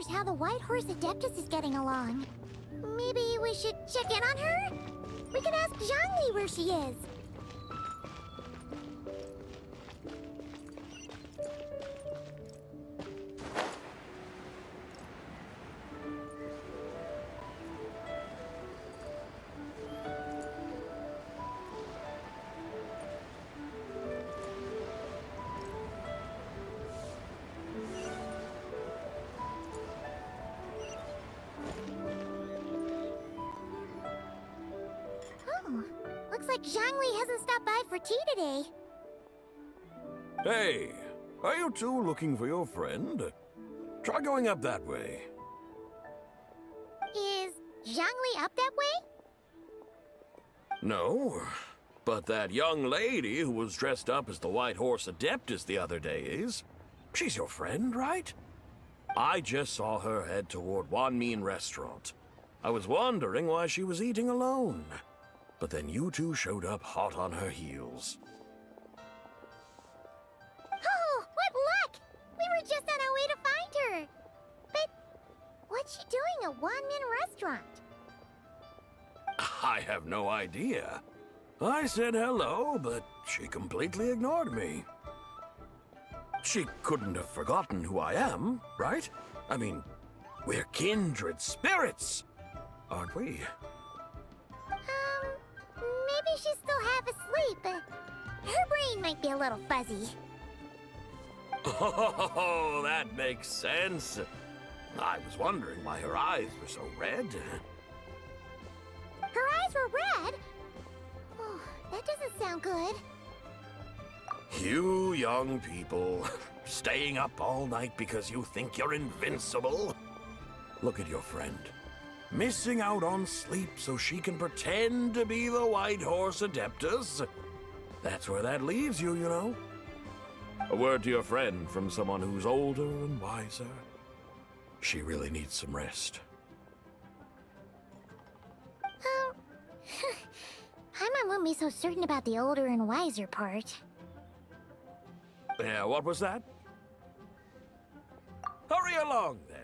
wonders how the White Horse Adeptus is getting along. Maybe we should check in on her? We can ask Zhangli where she is. Looks like Zhangli hasn't stopped by for tea today. Hey, are you two looking for your friend? Try going up that way. Is Zhangli up that way? No, but that young lady who was dressed up as the White Horse Adeptus the other day is. She's your friend, right? I just saw her head toward Wanmin Restaurant. I was wondering why she was eating alone. But then you two showed up hot on her heels. Oh, what luck! We were just on our way to find her. But what's she doing at Wanmin Restaurant? I have no idea. I said hello, but she completely ignored me. She couldn't have forgotten who I am, right? I mean, we're kindred spirits, aren't we? Maybe she's still half asleep, but her brain might be a little fuzzy. Oh, that makes sense. I was wondering why her eyes were so red. Her eyes were red? Oh, that doesn't sound good. You young people, staying up all night because you think you're invincible. Look at your friend. Missing out on sleep so she can pretend to be the White Horse Adeptus. That's where that leaves you, you know. A word to your friend from someone who's older and wiser. She really needs some rest. Paimon won't be so certain about the older and wiser part. Yeah, what was that? Hurry along, then.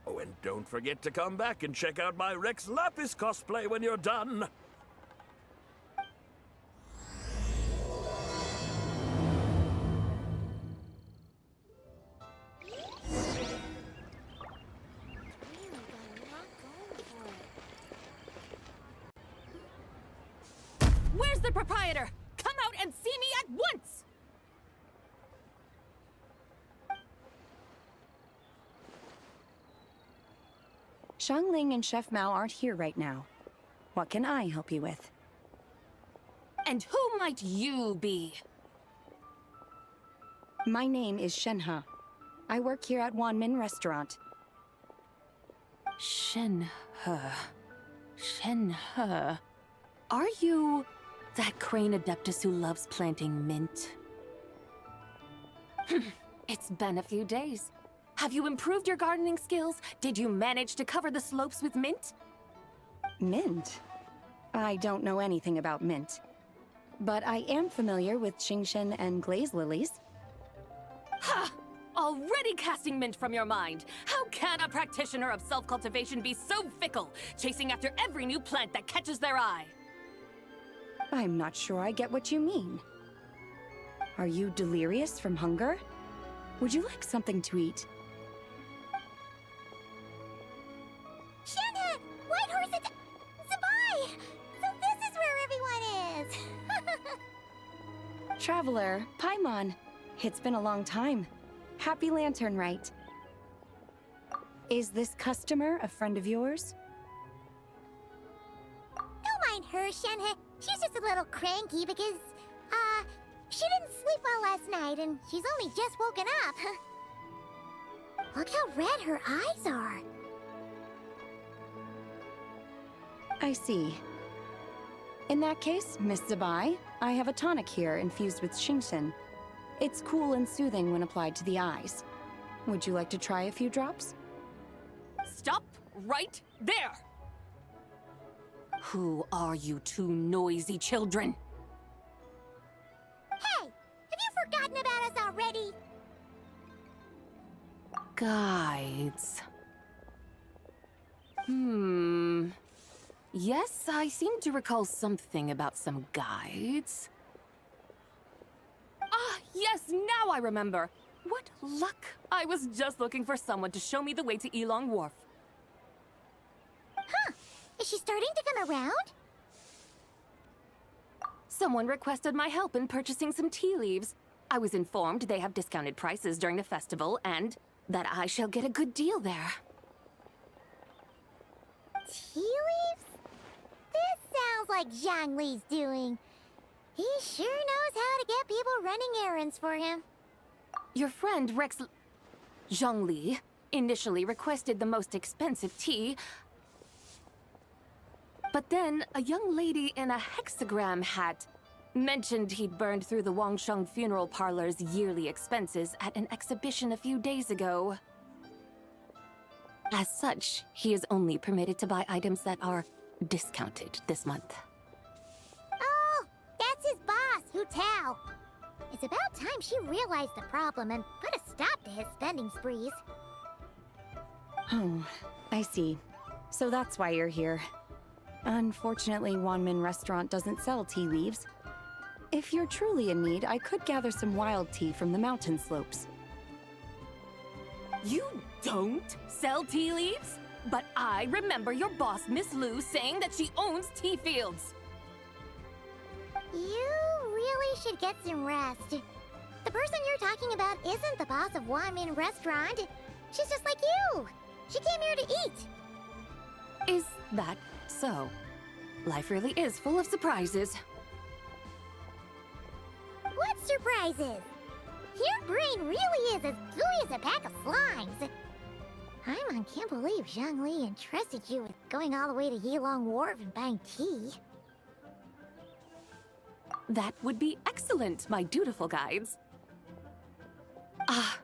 Oh, and don't forget to come back and check out my Rex Lapis cosplay when you're done. Where's the proprietor? Come out and see me at once! Xiangling and Chef Mao aren't here right now. What can I help you with? And who might you be? My name is Shenhe. I work here at Wanmin Restaurant. Shenhe. Shenhe. Are you that crane adeptus who loves planting mint? It's been a few days. Have you improved your gardening skills? Did you manage to cover the slopes with mint? Mint? I don't know anything about mint. But I am familiar with Xingshen and glaze lilies. Ha! Already casting mint from your mind. How can a practitioner of self-cultivation be so fickle, chasing after every new plant that catches their eye? I'm not sure I get what you mean. Are you delirious from hunger? Would you like something to eat? Shenhe! White Horse Zabai! So this is where everyone is! Traveler, Paimon. It's been a long time. Happy Lantern Rite. Is this customer a friend of yours? Don't mind her, Shenhe. She's just a little cranky because, she didn't sleep well last night and she's only just woken up. Look how red her eyes are. I see. In that case, Miss Zabai, I have a tonic here infused with Xingshen. It's cool and soothing when applied to the eyes. Would you like to try a few drops? Stop right there! Who are you two noisy children? Hey! Have you forgotten about us already? Guides. Yes, I seem to recall something about some guides. Ah, yes, now I remember. What luck! I was just looking for someone to show me the way to Elong Wharf. Huh. Is she starting to come around? Someone requested my help in purchasing some tea leaves. I was informed they have discounted prices during the festival and that I shall get a good deal there. Tea leaves? This sounds like Zhongli's doing. He sure knows how to get people running errands for him. Your friend Rex Zhongli initially requested the most expensive tea, but then a young lady in a hexagram hat mentioned he'd burned through the Wangsheng funeral parlor's yearly expenses at an exhibition a few days ago. As such, he is only permitted to buy items that are discounted this month. Oh, that's his boss, Hu Tao. It's about time she realized the problem and put a stop to his spending sprees. Oh, I see. So that's why you're here. Unfortunately, Wanmin Restaurant doesn't sell tea leaves. If you're truly in need, I could gather some wild tea from the mountain slopes. You don't sell tea leaves? But I remember your boss, Miss Lu, saying that she owns tea fields. You really should get some rest. The person you're talking about isn't the boss of Wanmin Restaurant. She's just like you. She came here to eat. Is that so? Life really is full of surprises. What surprises? Your brain really is as gooey as a pack of slimes. Paimon can't believe Zhongli entrusted you with going all the way to Yilong Wharf and buying tea. That would be excellent, my dutiful guides. Ah,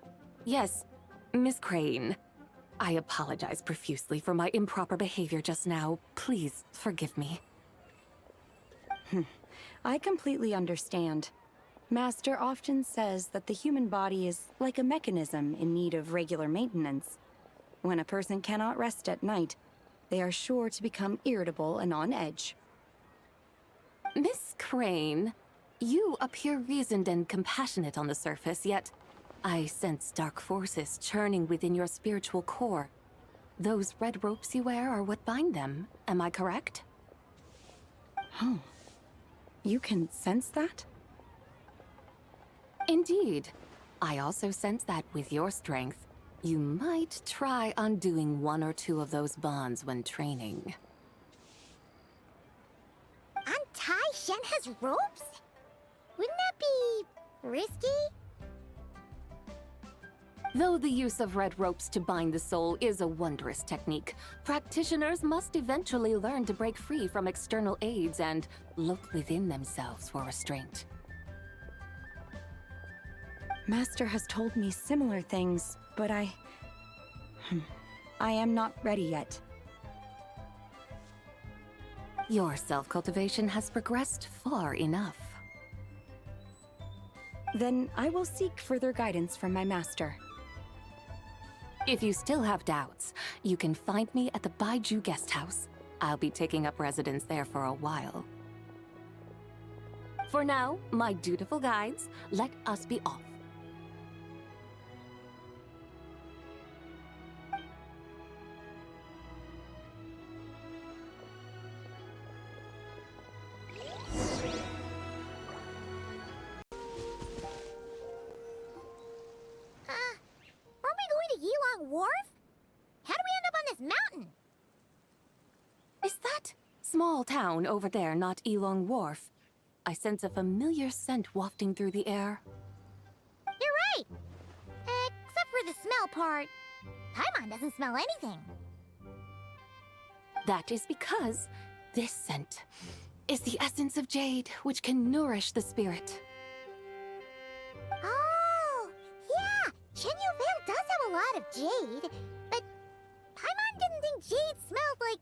yes, Miss Crane. I apologize profusely for my improper behavior just now. Please forgive me. I completely understand. Master often says that the human body is like a mechanism in need of regular maintenance. When a person cannot rest at night, they are sure to become irritable and on edge. Miss Crane, you appear reasoned and compassionate on the surface, yet I sense dark forces churning within your spiritual core. Those red ropes you wear are what bind them, am I correct? Oh, you can sense that? Indeed. I also sense that with your strength, you might try undoing one or two of those bonds when training. Untie Shenhe's ropes? Wouldn't that be risky? Though the use of red ropes to bind the soul is a wondrous technique, practitioners must eventually learn to break free from external aids and look within themselves for restraint. Master has told me similar things, but I am not ready yet. Your self-cultivation has progressed far enough. Then I will seek further guidance from my master. If you still have doubts, you can find me at the Baiju Guest House. I'll be taking up residence there for a while. For now, my dutiful guides, let us be off. Aren't we going to Yilong Wharf? How do we end up on this mountain? Is that small town over there not Elong Wharf? I sense a familiar scent wafting through the air. You're right! Except for the smell part. Paimon doesn't smell anything. That is because this scent is the essence of jade, which can nourish the spirit. Oh, yeah! Shenyu Vale does have a lot of jade, but Paimon didn't think jade smelled like,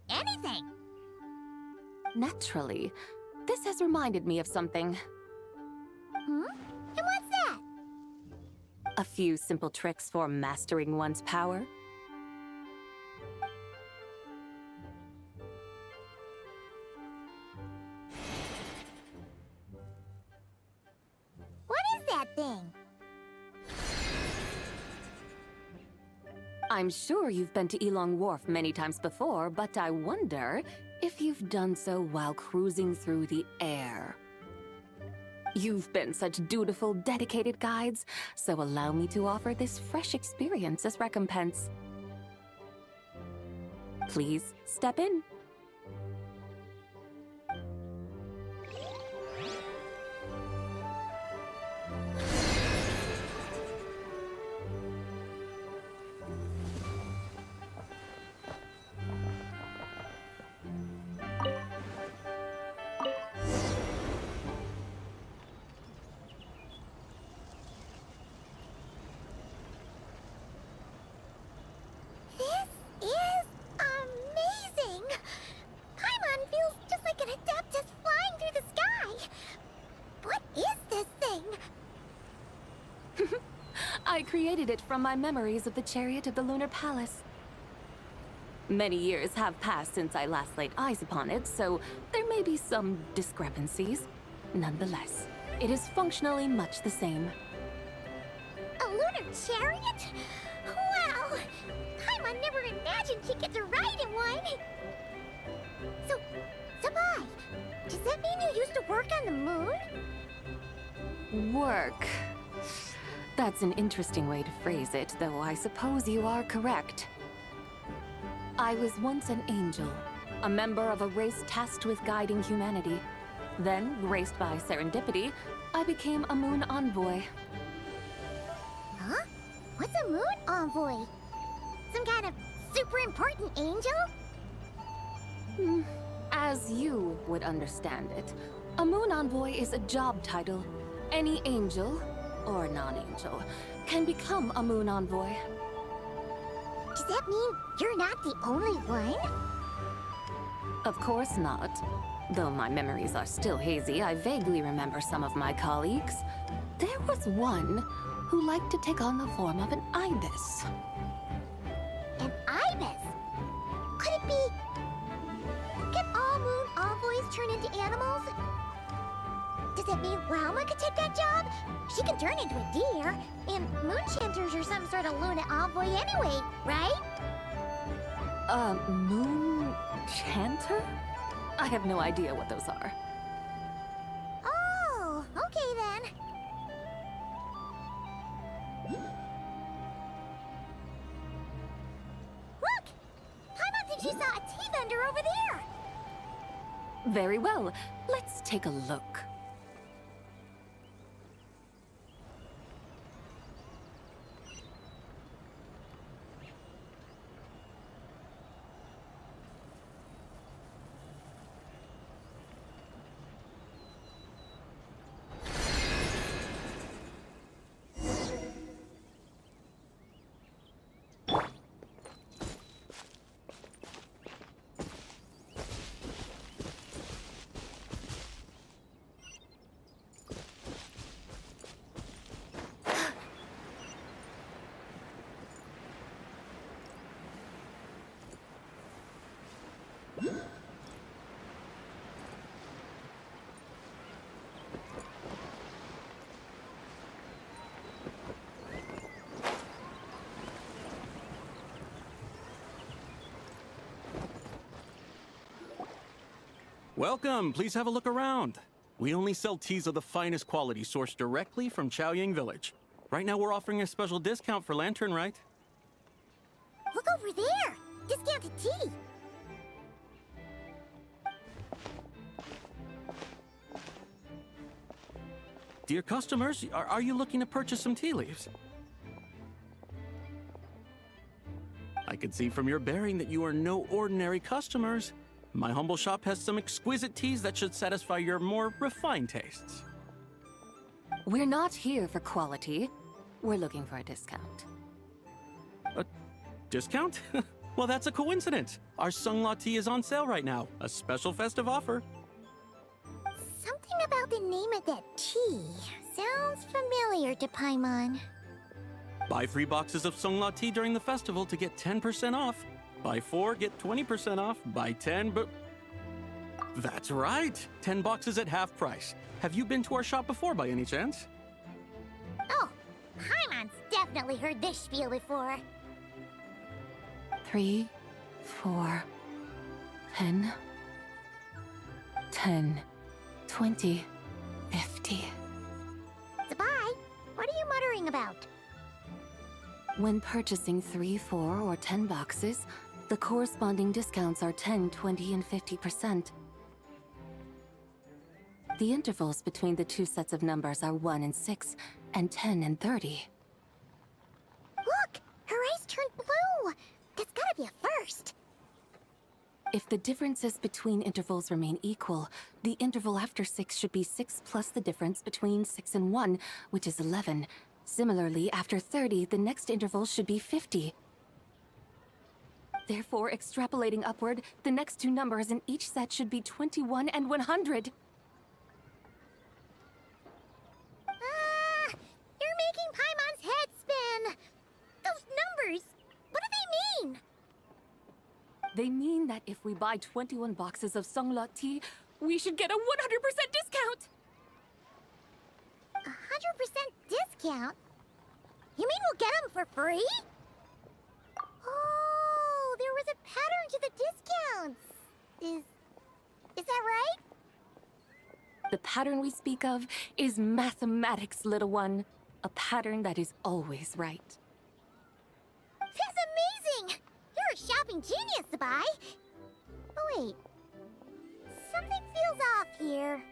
anything. Naturally, this has reminded me of something. Hmm? And what's that? A few simple tricks for mastering one's power. thing. I'm sure you've been to Elong Wharf many times before, but I wonder if you've done so while cruising through the air. You've been such dutiful, dedicated guides, so allow me to offer this fresh experience as recompense. Please step in. This is amazing! Paimon feels just like an Adeptus flying through the sky! What is this thing? I created it from my memories of the chariot of the Lunar Palace. Many years have passed since I last laid eyes upon it, so there may be some discrepancies. Nonetheless, it is functionally much the same. A lunar chariot? Wow! Paimon never imagined she'd get to ride in one! So, Sabai, does that mean you used to work on the moon? Work. That's an interesting way to phrase it, though I suppose you are correct. I was once an angel, a member of a race tasked with guiding humanity. Then, graced by serendipity, I became a moon envoy. Huh? What's a moon envoy? Some kind of super important angel? As you would understand it, a moon envoy is a job title. Any angel, or non-angel, can become a moon envoy. Does that mean you're not the only one? Of course not. Though my memories are still hazy, I vaguely remember some of my colleagues. There was one who liked to take on the form of an ibis. An ibis? Could it be... Can all moon envoys turn into animals? Does that mean Rauma could take that job? She can turn into a deer, and moon chanters are some sort of Luna envoy anyway, right? Moon chanter? I have no idea what those are. Oh, okay then. Look! Paimon thinks she saw a tea vendor over there! Very well. Let's take a look. Welcome, please have a look around. We only sell teas of the finest quality sourced directly from Chaoying Village. Right now we're offering a special discount for Lantern Rite. Look over there! Discounted tea! Dear customers, are you looking to purchase some tea leaves? I can see from your bearing that you are no ordinary customers. My humble shop has some exquisite teas that should satisfy your more refined tastes. We're not here for quality. We're looking for a discount. A discount? Well, that's a coincidence. Our Sunglaw tea is on sale right now. A special festive offer. Something about the name of that tea sounds familiar to Paimon. Buy 3 boxes of Sunglaw tea during the festival to get 10% off. Buy 4, get 20% off. Buy 10, but... That's right! 10 boxes at half price. Have you been to our shop before by any chance? Paimon's definitely heard this spiel before. 3, 4, 10, 10, 20, 50. Zabai, what are you muttering about? When purchasing 3, 4, or 10 boxes, the corresponding discounts are 10, 20, and 50%. The intervals between the two sets of numbers are 1 and 6, and 10 and 30. Look! Her eyes turned blue! That's gotta be a first! If the differences between intervals remain equal, the interval after 6 should be 6 plus the difference between 6 and 1, which is 11. Similarly, after 30, the next interval should be 50. Therefore, extrapolating upward, the next two numbers in each set should be 21 and 100. You're making Paimon's head spin! Those numbers, what do they mean? They mean that if we buy 21 boxes of Songlot tea, we should get a 100% discount! 100% discount? You mean we'll get them for free? Oh, there was a pattern to the discounts. Is that right? The pattern we speak of is mathematics, little one. A pattern that is always right. That's amazing! You're a shopping genius, Zabai. Oh wait, something feels off here.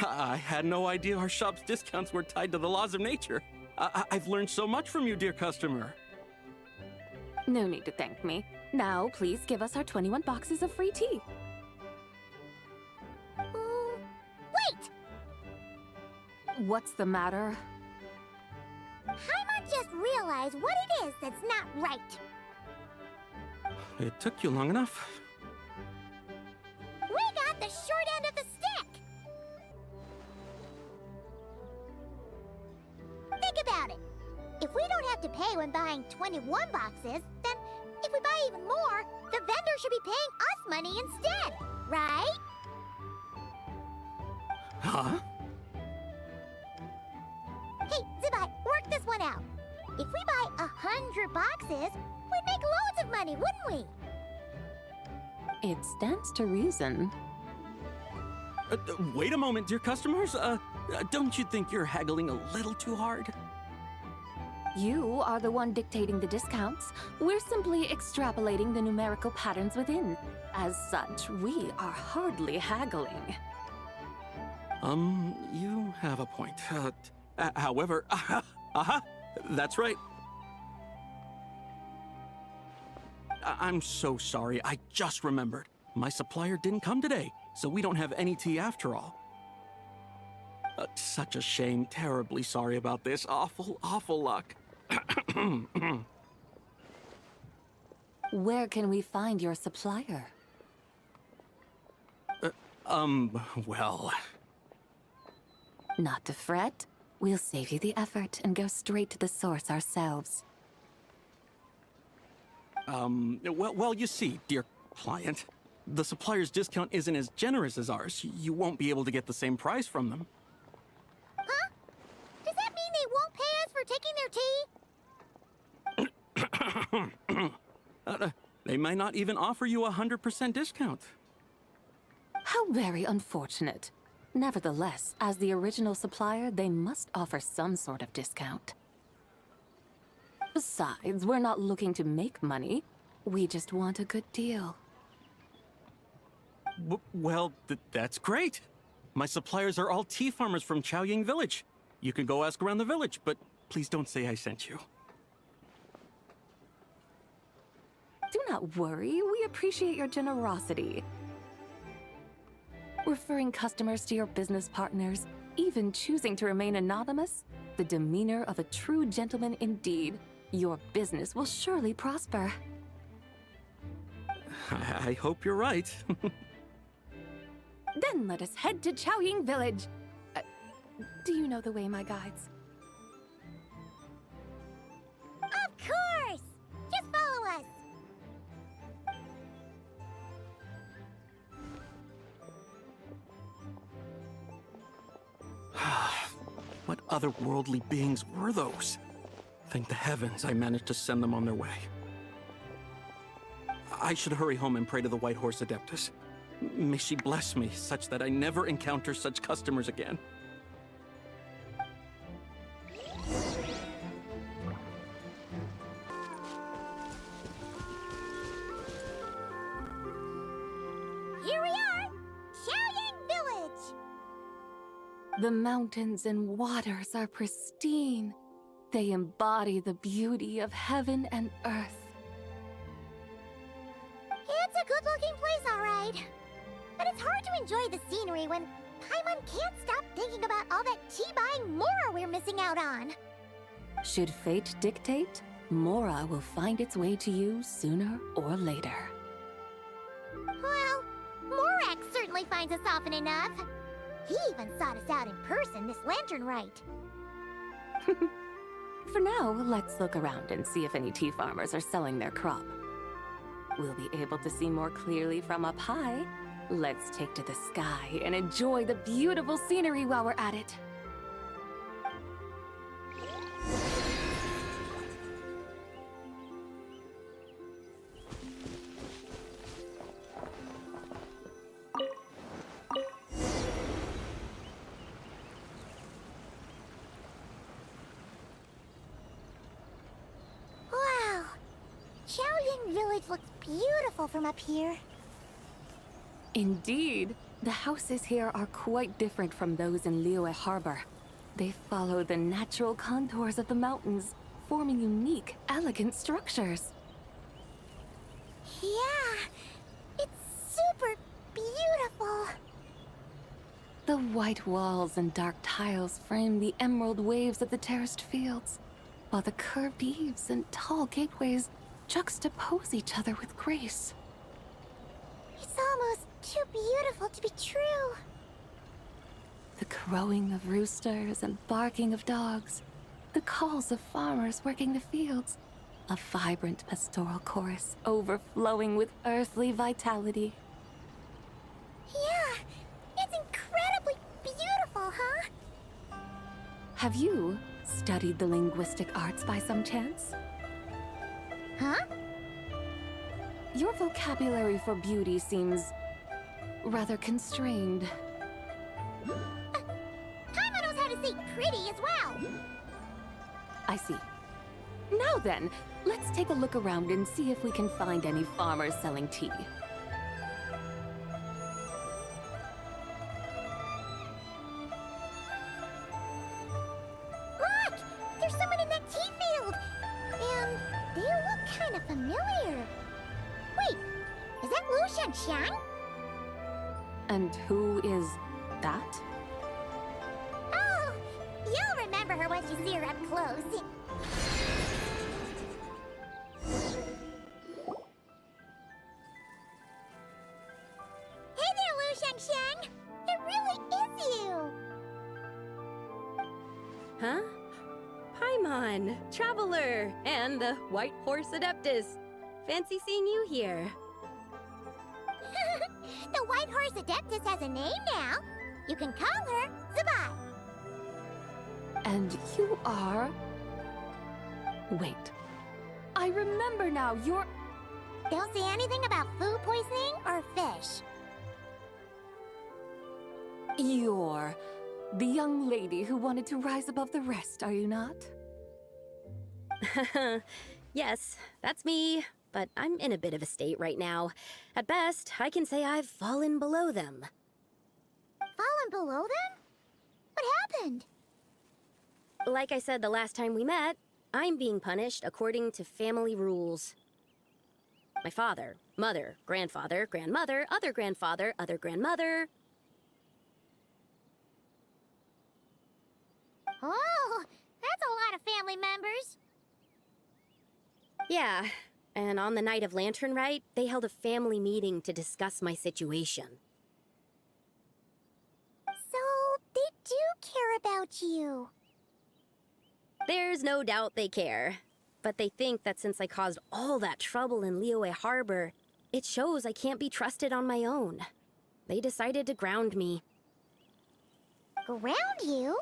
I had no idea our shop's discounts were tied to the laws of nature. I've learned so much from you, dear customer. No need to thank me. Now, please give us our 21 boxes of free tea. Wait! What's the matter? Paimon just realized what it is that's not right. It took you long enough. We got the short end of the stick! Think about it. If we don't have to pay when buying 21 boxes, then if we buy even more, the vendor should be paying us money instead, right? Huh? Hey, Zabai, work this one out. If we buy 100 boxes, we'd make loads of money, wouldn't we? It stands to reason. Wait a moment, dear customers. Don't you think you're haggling a little too hard? You are the one dictating the discounts. We're simply extrapolating the numerical patterns within. As such, we are hardly haggling. You have a point. However, that's right. I'm so sorry. I just remembered. My supplier didn't come today, so we don't have any tea after all. Such a shame. Terribly sorry about this. Awful luck. Where can we find your supplier? Well... Not to fret. We'll save you the effort and go straight to the source ourselves. Well, you see, dear client, the supplier's discount isn't as generous as ours. You won't be able to get the same price from them. Huh? Does that mean they won't pay us for taking their tea? They might not even offer you a 100% discount. How very unfortunate. Nevertheless, as the original supplier, they must offer some sort of discount. Besides, we're not looking to make money. We just want a good deal. Well, that's great. My suppliers are all tea farmers from Chaoying Village. You can go ask around the village, but please don't say I sent you. Do not worry, we appreciate your generosity. Referring customers to your business partners, even choosing to remain anonymous, the demeanor of a true gentleman indeed. Your business will surely prosper. I hope you're right. Then let us head to Chaoying Village. Do you know the way, my guides? Of course! Just follow us! What otherworldly beings were those? Thank the heavens I managed to send them on their way. I should hurry home and pray to the White Horse Adeptus. May she bless me such that I never encounter such customers again. Here we are! Xiaoyang Village! The mountains and waters are pristine. They embody the beauty of heaven and earth. It's a good-looking place, all right. But it's hard to enjoy the scenery when Paimon can't stop thinking about all that tea-buying Mora we're missing out on. Should fate dictate, Mora will find its way to you sooner or later. Well, Morak certainly finds us often enough. He even sought us out in person this lantern rite. For now, let's look around and see if any tea farmers are selling their crop. We'll be able to see more clearly from up high. Let's take to the sky and enjoy the beautiful scenery while we're at it. Wow! Xiaoyang Village looks beautiful from up here. Indeed, the houses here are quite different from those in Liyue Harbor. They follow the natural contours of the mountains, forming unique, elegant structures. Yeah, it's super beautiful. The white walls and dark tiles frame the emerald waves of the terraced fields, while the curved eaves and tall gateways juxtapose each other with grace. It's almost too beautiful to be true. The crowing of roosters and barking of dogs, the calls of farmers working the fields, a vibrant pastoral chorus overflowing with earthly vitality. Yeah, it's incredibly beautiful, huh? Have you studied the linguistic arts by some chance? Huh? Your vocabulary for beauty seems rather constrained. Paimon knows how to say pretty as well. I see. Now then, let's take a look around and see if we can find any farmers selling tea. Look! There's someone in that tea field! And they look kind of familiar. Wait, is that Lu Shanxiang? And who is that? Oh, you'll remember her once you see her up close. Hey there, Lu Shanxiang! It really is you! Huh? Paimon, Traveler, and the White Horse Adeptus. Fancy seeing you here. The White Horse Adeptus has a name now. You can call her Zabai. And you are... Wait. I remember now, you're... Don't say anything about food poisoning or fish. You're the young lady who wanted to rise above the rest, are you not? Yes, that's me. But I'm in a bit of a state right now. At best, I can say I've fallen below them. Fallen below them? What happened? Like I said the last time we met, I'm being punished according to family rules. My father, mother, grandfather, grandmother, other grandfather, other grandmother. Oh, that's a lot of family members. Yeah, and on the night of Lantern Rite, they held a family meeting to discuss my situation. So, they do care about you. There's no doubt they care. But they think that since I caused all that trouble in Liyue Harbor, it shows I can't be trusted on my own. They decided to ground me. Ground you?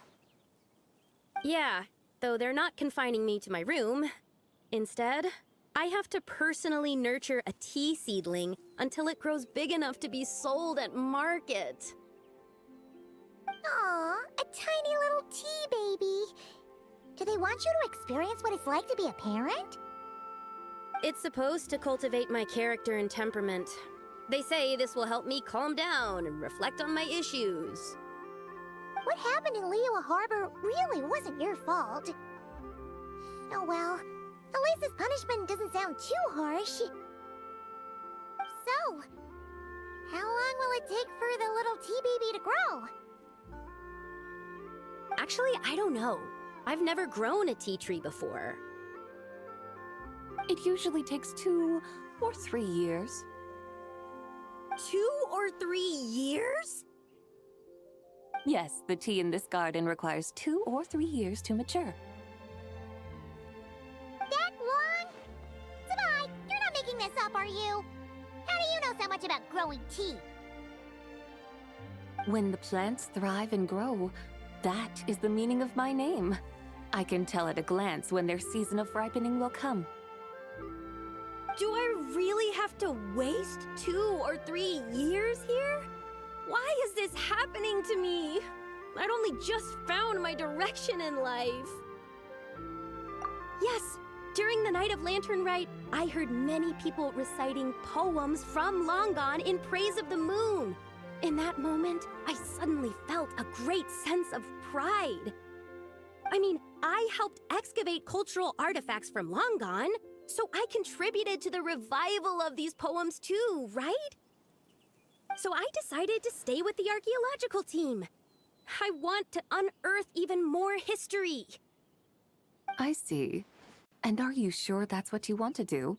Yeah, though they're not confining me to my room. Instead, I have to personally nurture a tea seedling until it grows big enough to be sold at market. Aw, a tiny little tea baby. Do they want you to experience what it's like to be a parent? It's supposed to cultivate my character and temperament. They say this will help me calm down and reflect on my issues. What happened in Liyue Harbor really wasn't your fault. Oh well, at least this punishment doesn't sound too harsh. So, how long will it take for the little tea baby to grow? Actually, I don't know. I've never grown a tea tree before. It usually takes 2 or 3 years. 2 or 3 years? Yes, the tea in this garden requires 2 or 3 years to mature. That long? Sabai, you're not making this up, are you? How do you know so much about growing tea? When the plants thrive and grow, that is the meaning of my name. I can tell at a glance when their season of ripening will come. Do I really have to waste 2 or 3 years here? Why is this happening to me? I'd only just found my direction in life. Yes, during the night of Lantern Rite, I heard many people reciting poems from Long Gone in praise of the moon. In that moment, I suddenly felt a great sense of pride. I mean, I helped excavate cultural artifacts from Long Gone, so I contributed to the revival of these poems too, right? So I decided to stay with the archaeological team. I want to unearth even more history. I see. And are you sure that's what you want to do?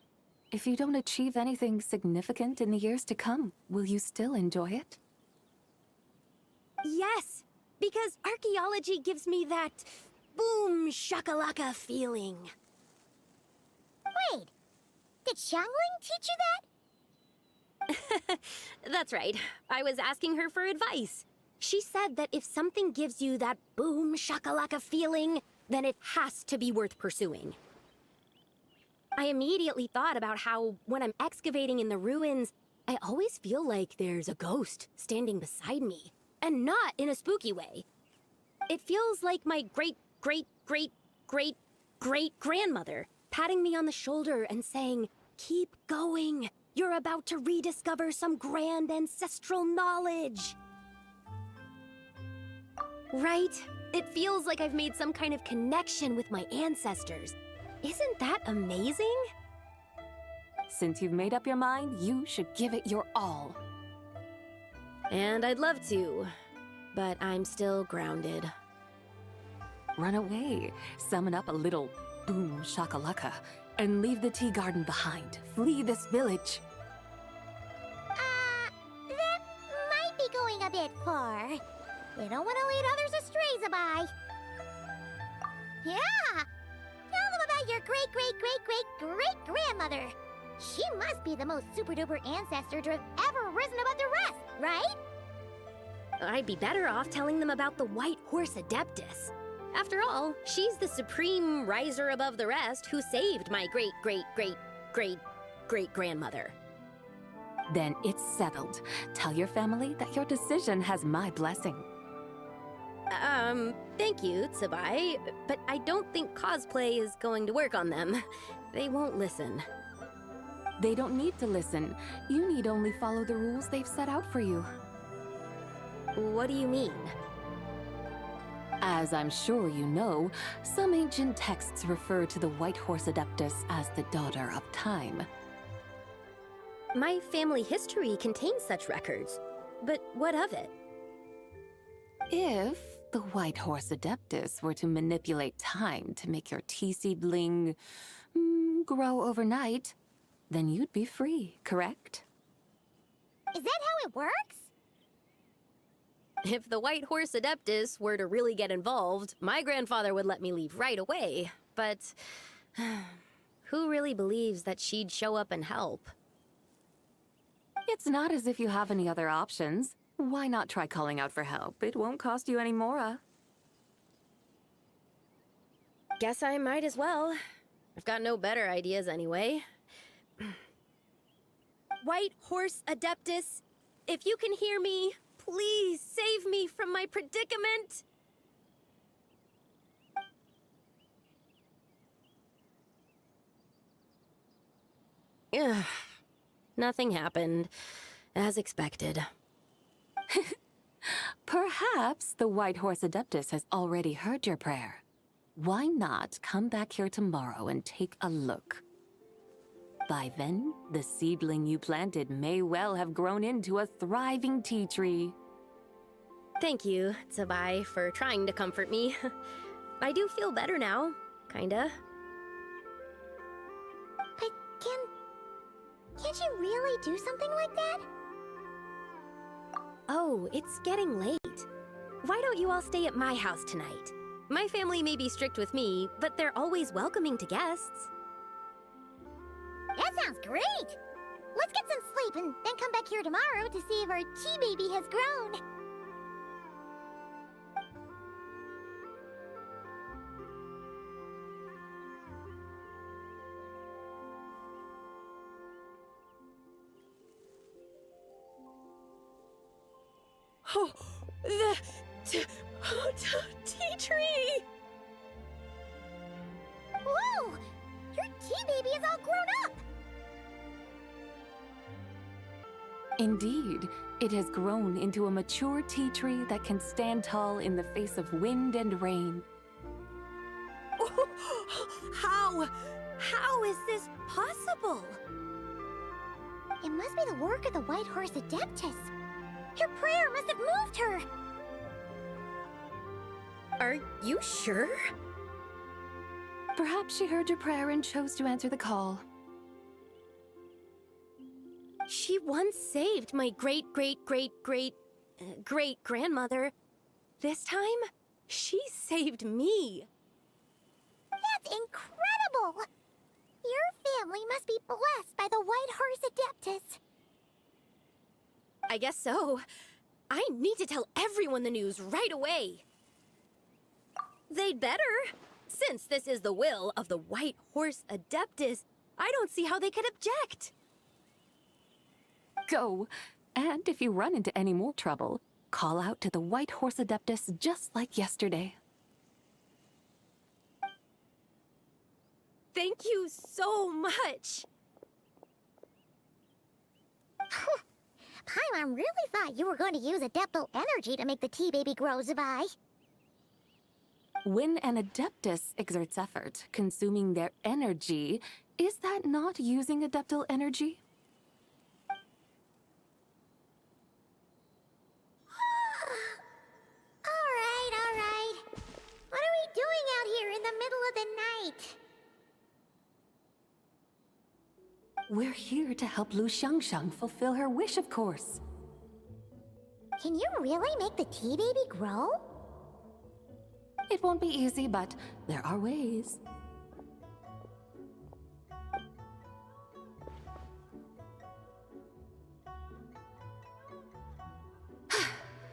If you don't achieve anything significant in the years to come, will you still enjoy it? Yes, because archaeology gives me that boom shakalaka feeling. Wait, did Xiangling teach you that? That's right. I was asking her for advice. She said that if something gives you that boom shakalaka feeling, then it has to be worth pursuing. I immediately thought about how, when I'm excavating in the ruins, I always feel like there's a ghost standing beside me, and not in a spooky way. It feels like my great-great-great-great-great-grandmother patting me on the shoulder and saying, "Keep going. You're about to rediscover some grand ancestral knowledge." Right? It feels like I've made some kind of connection with my ancestors. Isn't that amazing? Since you've made up your mind, you should give it your all. And I'd love to, but I'm still grounded. Run away, summon up a little boom shakalaka, and leave the tea garden behind. Flee this village. That might be going a bit far. You don't want to lead others astray, Sabai. Yeah! Tell them about your great-great-great-great-great-grandmother. She must be the most super-duper ancestor to have ever risen above the rest, right? I'd be better off telling them about the White Horse Adeptus. After all, she's the supreme riser above the rest who saved my great-great-great-great-great-grandmother. Then it's settled. Tell your family that your decision has my blessing. Thank you, Tsubai, but I don't think cosplay is going to work on them. They won't listen. They don't need to listen. You need only follow the rules they've set out for you. What do you mean? As I'm sure you know, some ancient texts refer to the White Horse Adeptus as the Daughter of Time. My family history contains such records, but what of it? If the White Horse Adeptus were to manipulate time to make your tea seedling grow overnight, then you'd be free, correct? Is that how it works? If the White Horse Adeptus were to really get involved, my grandfather would let me leave right away. But who really believes that she'd show up and help? It's not as if you have any other options. Why not try calling out for help? It won't cost you any more. Guess I might as well. I've got no better ideas anyway. White Horse Adeptus, if you can hear me, please save me from my predicament. Ugh. Nothing happened, as expected. Perhaps the White Horse Adeptus has already heard your prayer. Why not come back here tomorrow and take a look? By then, the seedling you planted may well have grown into a thriving tea tree. Thank you, Tsabai, for trying to comfort me. I do feel better now, kinda. But can't you really do something like that? Oh, it's getting late. Why don't you all stay at my house tonight? My family may be strict with me, but they're always welcoming to guests. That sounds great! Let's get some sleep and then come back here tomorrow to see if our tea baby has grown. Oh, the tea tree! Whoa! Your tea baby is all grown up! Indeed, it has grown into a mature tea tree that can stand tall in the face of wind and rain. How is this possible? It must be the work of the White Horse Adeptus. Your prayer must have moved her! Are you sure? Perhaps she heard your prayer and chose to answer the call. She once saved my great-great-great-great-great-grandmother. This time, she saved me. That's incredible! Your family must be blessed by the White Horse Adeptus. I guess so. I need to tell everyone the news right away. They'd better. Since this is the will of the White Horse Adeptus, I don't see how they could object. Go! And if you run into any more trouble, call out to the White Horse Adeptus just like yesterday. Thank you so much. Paimon really thought you were going to use Adeptal energy to make the tea baby grow, Zabai. When an Adeptus exerts effort, consuming their energy, is that not using Adeptal energy? All right. What are we doing out here in the middle of the night? We're here to help Lu Xiangxiang fulfill her wish, of course. Can you really make the tea baby grow? It won't be easy, but there are ways.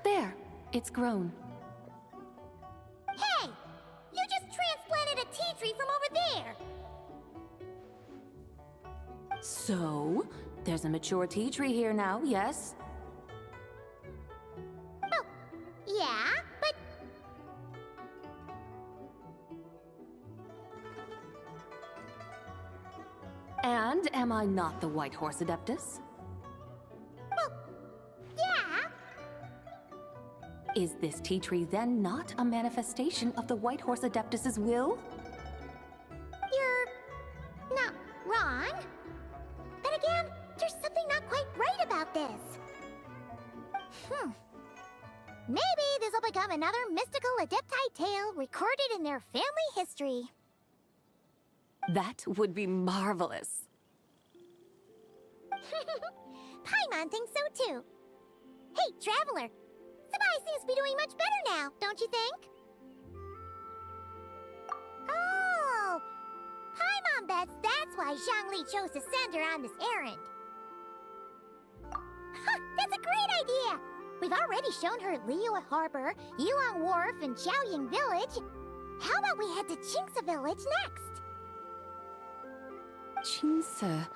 There, it's grown. Hey! You just transplanted a tea tree from over there! So, there's a mature tea tree here now, yes? Oh, yeah, but... And am I not the White Horse Adeptus? Well, yeah. Is this tea tree then not a manifestation of the White Horse Adeptus's will? You're... not wrong. Then again, there's something not quite right about this. Maybe this will become another mystical Adepti tale recorded in their family history. That would be marvelous. Paimon thinks so too. Hey, Traveler! Sabai seems to be doing much better now, don't you think? Oh! Paimon bets that's why Zhongli chose to send her on this errand. That's a great idea! We've already shown her Liyue Harbor, Yuan Wharf, and Xiaoying Village. How about we head to Chinksa Village next? Chinsa.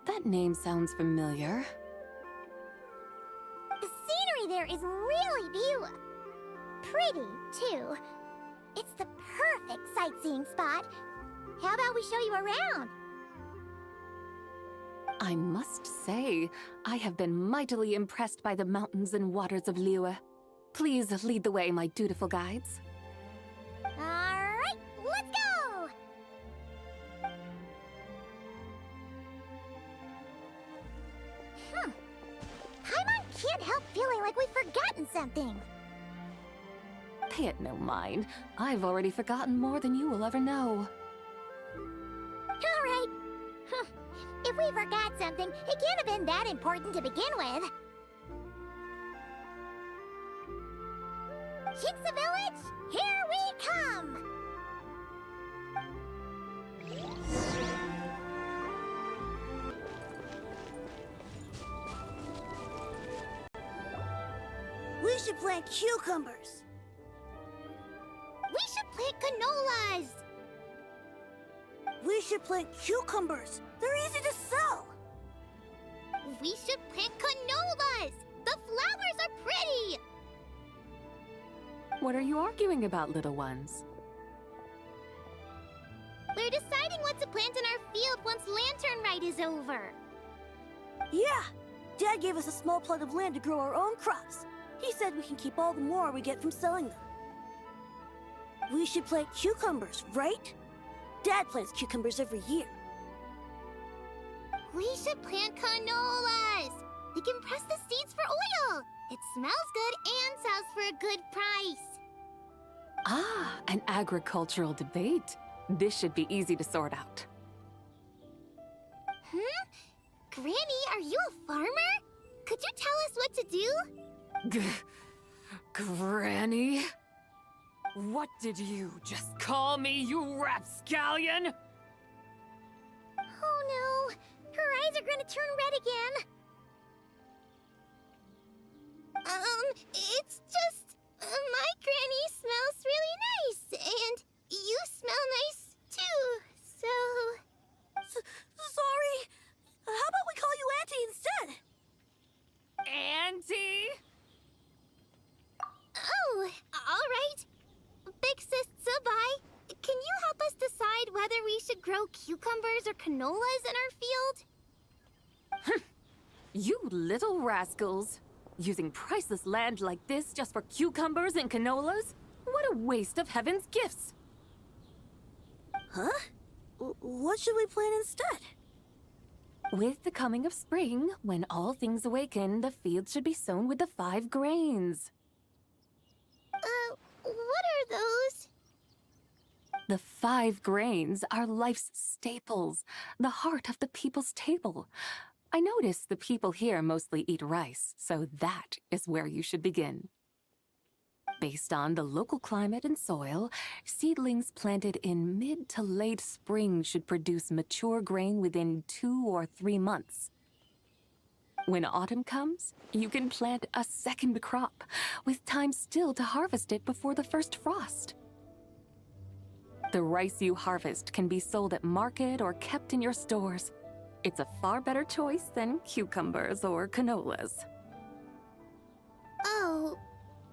That name sounds familiar. The scenery there is really pretty, too. It's the perfect sightseeing spot. How about we show you around? I must say, I have been mightily impressed by the mountains and waters of Liyue. Please lead the way, my dutiful guides. Alright, let's go! Paimon can't help feeling like we've forgotten something. Pay it no mind. I've already forgotten more than you will ever know. Alright. If we forgot something, it can't have been that important to begin with. Chinksa Village, here we come! We should plant cucumbers. We should plant canolas! We should plant cucumbers. They're easy to sell. We should plant canolas! The flowers are pretty! What are you arguing about, little ones? We're deciding what to plant in our field once Lantern Rite is over. Yeah. Dad gave us a small plot of land to grow our own crops. He said we can keep all the more we get from selling them. We should plant cucumbers, right? Dad plants cucumbers every year. We should plant canolas! We can press the seeds for oil! It smells good and sells for a good price. Ah, an agricultural debate. This should be easy to sort out. Granny, are you a farmer? Could you tell us what to do? Granny? What did you just call me, you rapscallion? Oh no, her eyes are gonna turn red again. It's just, my granny smells really nice, and you smell nice too, so... Sorry. How about we call you Auntie instead? Auntie? Oh, alright. Big Sis Zubai, can you help us decide whether we should grow cucumbers or canolas in our field? You little rascals. Using priceless land like this just for cucumbers and canolas? What a waste of heaven's gifts! Huh? What should we plant instead? With the coming of spring, when all things awaken, the field should be sown with the 5 grains. What are those? The 5 grains are life's staples, the heart of the people's table. I notice the people here mostly eat rice, so that is where you should begin. Based on the local climate and soil, seedlings planted in mid to late spring should produce mature grain within 2 or 3 months. When autumn comes, you can plant a second crop, with time still to harvest it before the first frost. The rice you harvest can be sold at market or kept in your stores. It's a far better choice than cucumbers or canolas. Oh,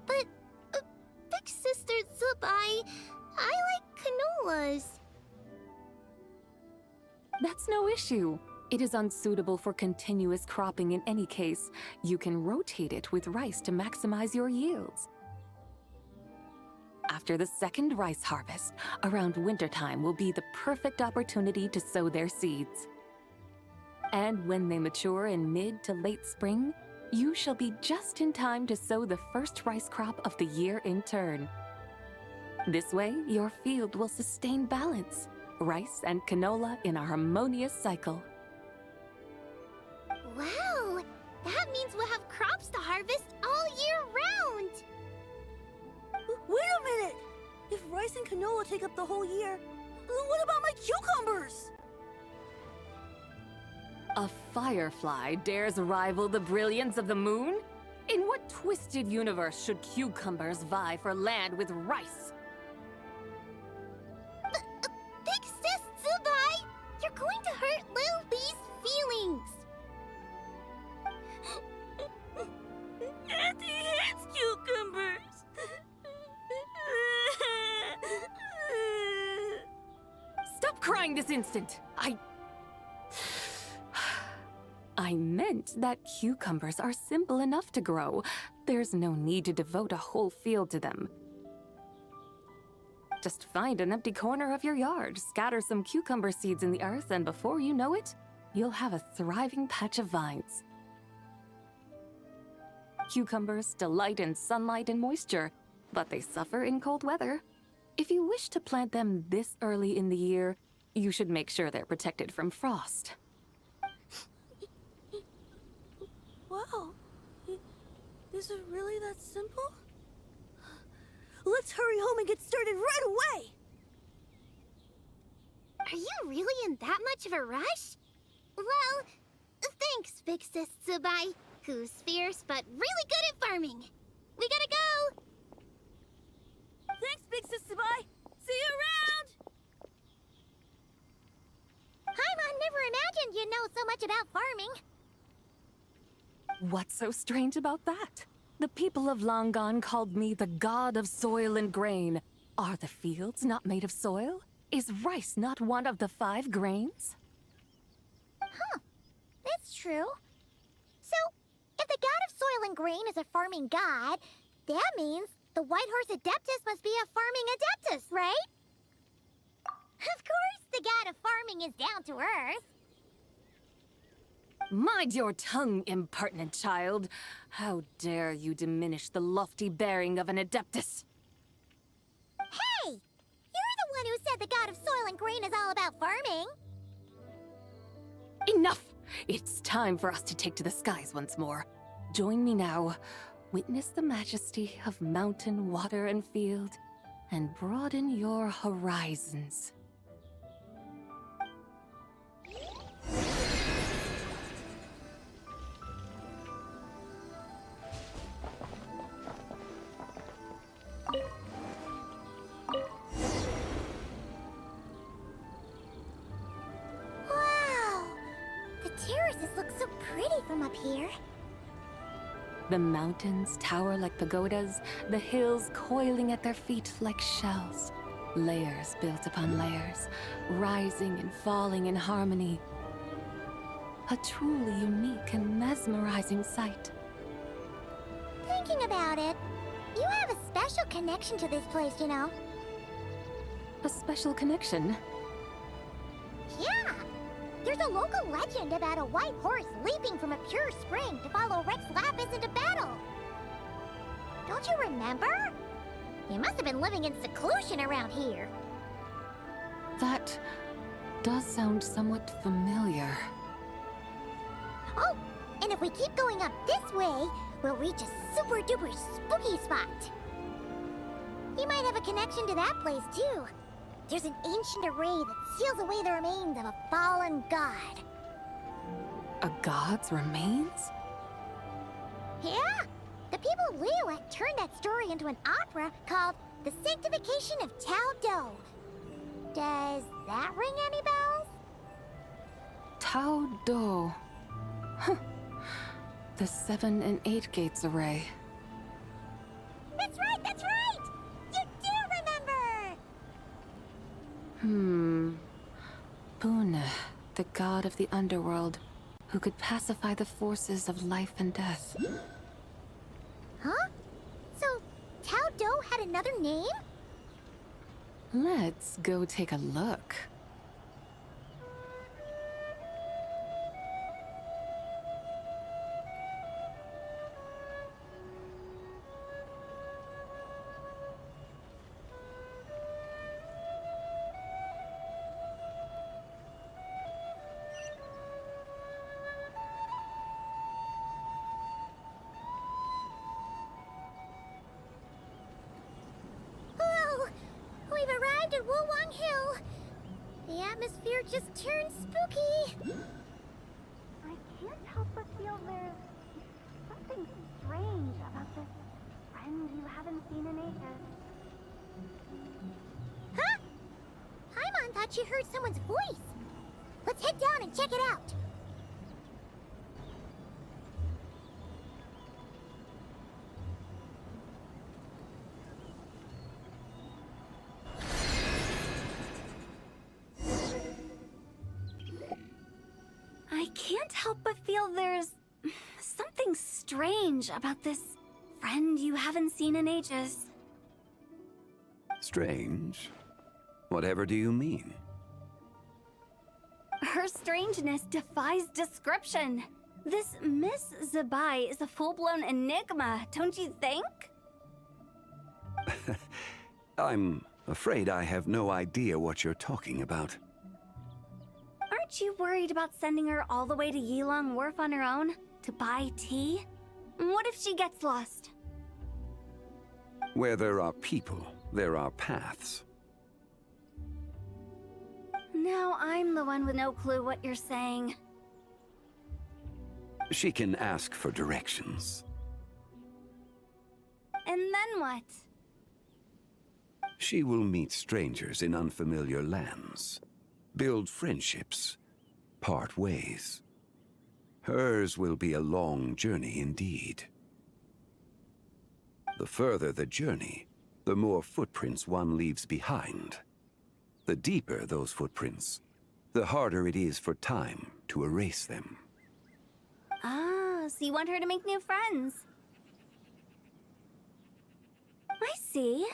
but Big Sister Zubai, I like canolas. That's no issue. It is unsuitable for continuous cropping in any case. You can rotate it with rice to maximize your yields. After the second rice harvest, around wintertime will be the perfect opportunity to sow their seeds. And when they mature in mid to late spring, you shall be just in time to sow the first rice crop of the year in turn. This way, your field will sustain balance, rice and canola in a harmonious cycle. Wow, that means we'll have crops to harvest all year round. Wait a minute! If rice and canola take up the whole year, what about my cucumbers? A firefly dares rival the brilliance of the moon? In what twisted universe should cucumbers vie for land with rice? this instant. I meant that cucumbers are simple enough to grow. There's no need to devote a whole field to them. Just find an empty corner of your yard, scatter some cucumber seeds in the earth, and before you know it, you'll have a thriving patch of vines. Cucumbers delight in sunlight and moisture, but they suffer in cold weather. If you wish to plant them this early in the year, you should make sure they're protected from frost. Wow. Is it really that simple? Let's hurry home and get started right away! Are you really in that much of a rush? Well, thanks, Big Sis Tsubai, who's fierce but really good at farming. We gotta go! Thanks, Big Sis Tsubai! See you around! Paimon never imagined you'd know so much about farming. What's so strange about that? The people of Long Gone called me the god of soil and grain. Are the fields not made of soil? Is rice not one of the 5 grains? Huh. That's true. So, if the god of soil and grain is a farming god, that means the White Horse Adeptus must be a farming adeptus, right? Of course the god of farming is down to earth. Mind your tongue, impertinent child. How dare you diminish the lofty bearing of an adeptus? Hey! You're the one who said the god of soil and grain is all about farming. Enough! It's time for us to take to the skies once more. Join me now. Witness the majesty of mountain, water, and field, and broaden your horizons. Wow! The terraces look so pretty from up here. The mountains tower like pagodas, the hills coiling at their feet like shells. Layers built upon layers, rising and falling in harmony. A truly unique and mesmerizing sight. Thinking about it, you have a special connection to this place, you know. A special connection. Yeah! There's a local legend about a white horse leaping from a pure spring to follow Rex Lapis into battle. Don't you remember? You must have been living in seclusion around here. That does sound somewhat familiar. Oh, and if we keep going up this way, we'll reach a super duper spooky spot. You might have a connection to that place too. There's an ancient array that seals away the remains of a fallen god. A god's remains? Yeah! The people of Liyue turned that story into an opera called The Sanctification of Tao Do. Does that ring any bells? Tao Do. Huh. The 7 and 8 gates array. That's right, that's right! You do remember! Buna, the god of the underworld, who could pacify the forces of life and death. Huh? So, Tao Do had another name? Let's go take a look. Whoa! We've arrived at Wulwang Hill. The atmosphere just turned spooky. I can't help but feel there's something strange about this friend you haven't seen in ages. Huh? Paimon thought she heard someone's voice. Let's head down and check it out. can't help but feel there's something strange about this friend you haven't seen in ages. Strange? Whatever do you mean? Her strangeness defies description. This Miss Zabai is a full-blown enigma, don't you think? I'm afraid I have no idea what you're talking about. Aren't you worried about sending her all the way to Yilong Wharf on her own to buy tea? What if she gets lost? Where there are people, there are paths. Now I'm the one with no clue what you're saying. She can ask for directions. And then what? She will meet strangers in unfamiliar lands, build friendships, part ways. Hers will be a long journey indeed. The further the journey, the more footprints one leaves behind. The deeper those footprints, the harder it is for time to erase them. Ah, so you want her to make new friends. I see.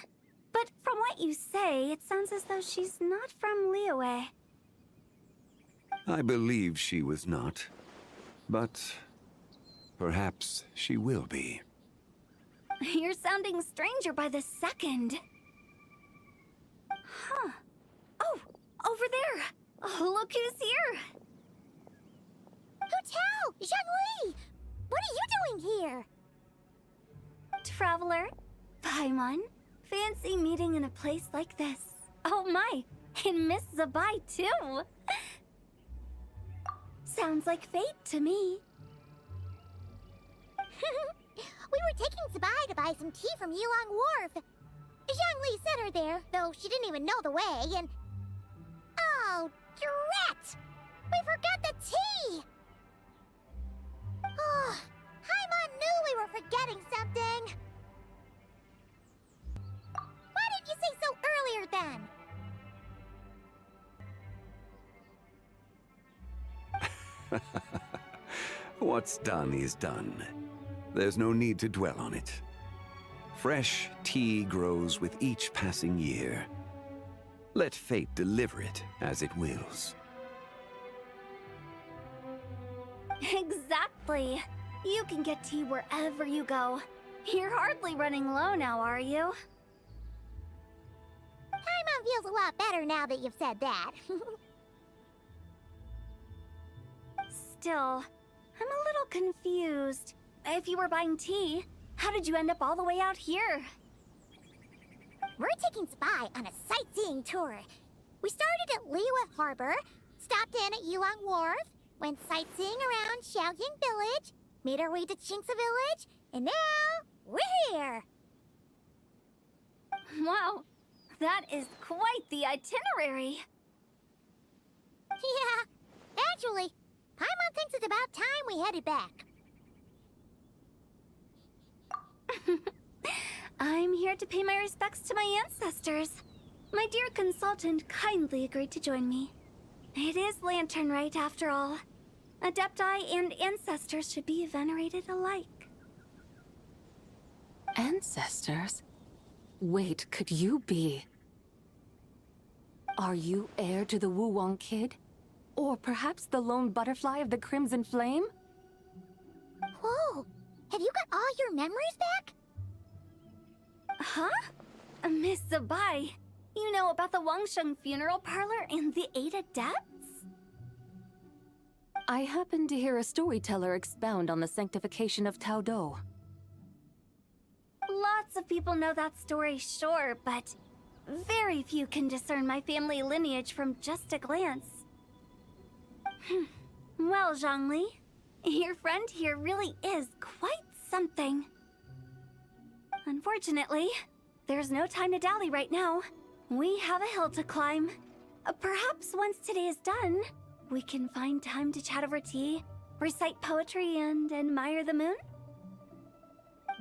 But from what you say, it sounds as though she's not from Liyue. I believe she was not, but perhaps she will be. You're sounding stranger by the second. Huh. Oh, over there. Oh, look who's here. Hotel! Zhongli! What are you doing here? Traveler, Paimon, fancy meeting in a place like this. Oh my, and Miss Zabai too. Sounds like fate to me. We were taking Zabai to buy some tea from Yilong Wharf. Zhongli sent her there, though she didn't even know the way, and... Oh, drat! We forgot the tea! Oh, Paimon knew we were forgetting something. Why didn't you say so earlier then? What's done is done. There's no need to dwell on it. Fresh tea grows with each passing year. Let fate deliver it as it wills. Exactly. You can get tea wherever you go. You're hardly running low now, are you? Paimon feels a lot better now that you've said that. Still, I'm a little confused. If you were buying tea, how did you end up all the way out here? We're taking Spy on a sightseeing tour. We started at Liyue Harbor, stopped in at Yilong Wharf, went sightseeing around Xiaoying Village, made our way to Qingce Village, and now we're here. Wow, that is quite the itinerary. Yeah, actually, Paimon thinks it's about time we headed back. I'm here to pay my respects to my ancestors. My dear consultant kindly agreed to join me. It is Lantern Rite, after all. Adepti and ancestors should be venerated alike. Ancestors? Wait, could you be? Are you heir to the Wu-Wong kid? Or perhaps the lone butterfly of the Crimson Flame? Whoa, have you got all your memories back? Huh? Miss Zabai, you know about the Wangsheng funeral parlor and the 8 adepts? I happened to hear a storyteller expound on the sanctification of Taodo. Lots of people know that story, sure, but very few can discern my family lineage from just a glance. Well, Zhongli, your friend here really is quite something. Unfortunately, there's no time to dally right now. We have a hill to climb. Perhaps once today is done, we can find time to chat over tea, recite poetry, and admire the moon?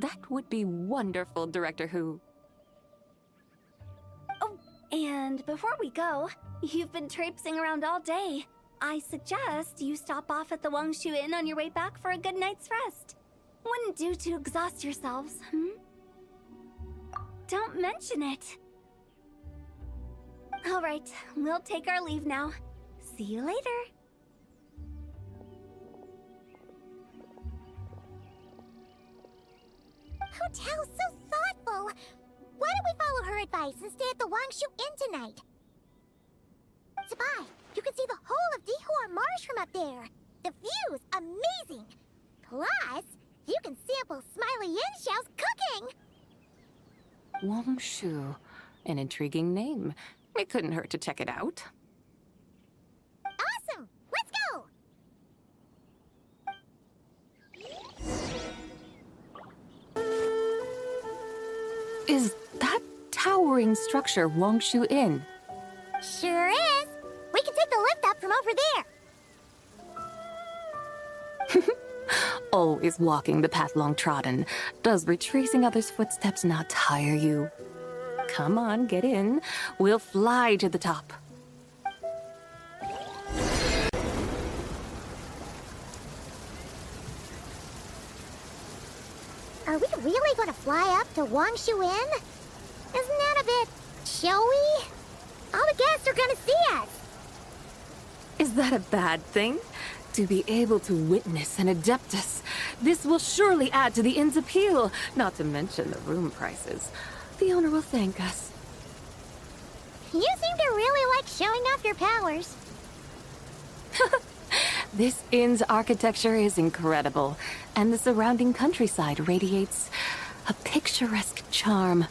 That would be wonderful, Director Who. Oh, and before we go, you've been traipsing around all day. I suggest you stop off at the Wangshu Inn on your way back for a good night's rest. Wouldn't do to exhaust yourselves, Don't mention it. All right, we'll take our leave now. See you later. Hotel's so thoughtful. Why don't we follow her advice and stay at the Wangshu Inn tonight? Sabai, you can see the whole of Dihor Marsh from up there. The view's amazing. Plus, you can sample Smiley Yin-Xiao's cooking. Wangshu. An intriguing name. It couldn't hurt to check it out. Awesome! Let's go! Is that towering structure Wangshu Inn? Sure is. We can take the lift up from over there. Always walking the path long trodden. Does retracing others' footsteps not tire you? Come on, get in. We'll fly to the top. Are we really going to fly up to Wangshu Inn? Isn't that a bit showy? All the guests are going to see us. Is that a bad thing? To be able to witness an Adeptus. This will surely add to the inn's appeal, not to mention the room prices. The owner will thank us. You seem to really like showing off your powers. This inn's architecture is incredible, and the surrounding countryside radiates a picturesque charm.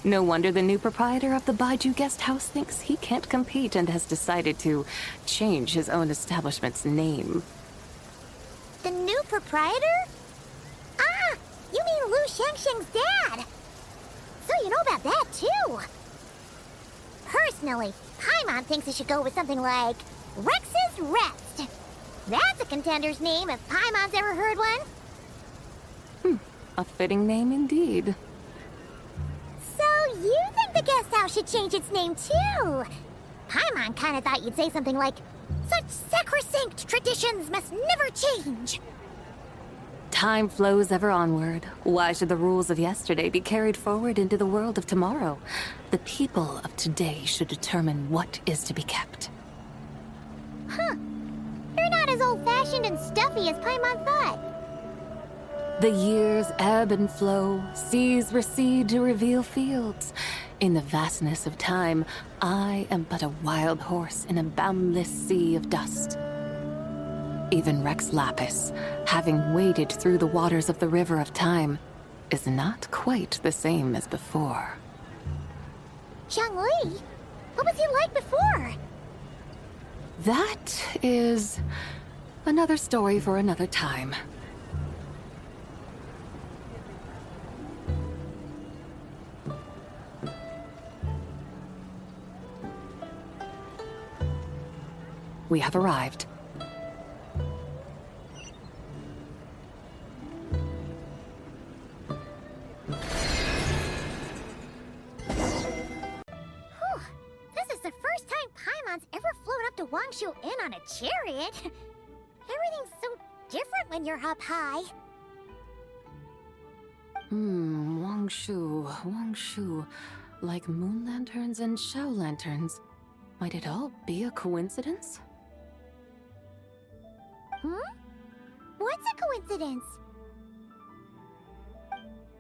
No wonder the new proprietor of the Baiju guest house thinks he can't compete and has decided to change his own establishment's name. The new proprietor? Ah, you mean Lu Shengsheng's dad. So you know about that, too. Personally, Paimon thinks it should go with something like Rex's Rest. That's a contender's name if Paimon's ever heard one. A fitting name indeed. So you think the guest house should change its name, too? Paimon kind of thought you'd say something like, such sacrosanct traditions must never change. Time flows ever onward. Why should the rules of yesterday be carried forward into the world of tomorrow? The people of today should determine what is to be kept. Huh. You're not as old-fashioned and stuffy as Paimon thought. The years ebb and flow, seas recede to reveal fields. In the vastness of time, I am but a wild horse in a boundless sea of dust. Even Rex Lapis, having waded through the waters of the river of time, is not quite the same as before. Zhongli? What was he like before? That is another story for another time. We have arrived. This is the first time Paimon's ever flown up to Wangshu Inn on a chariot. Everything's so different when you're up high. Wangshu. Like moon lanterns and shell lanterns. Might it all be a coincidence? What's a coincidence?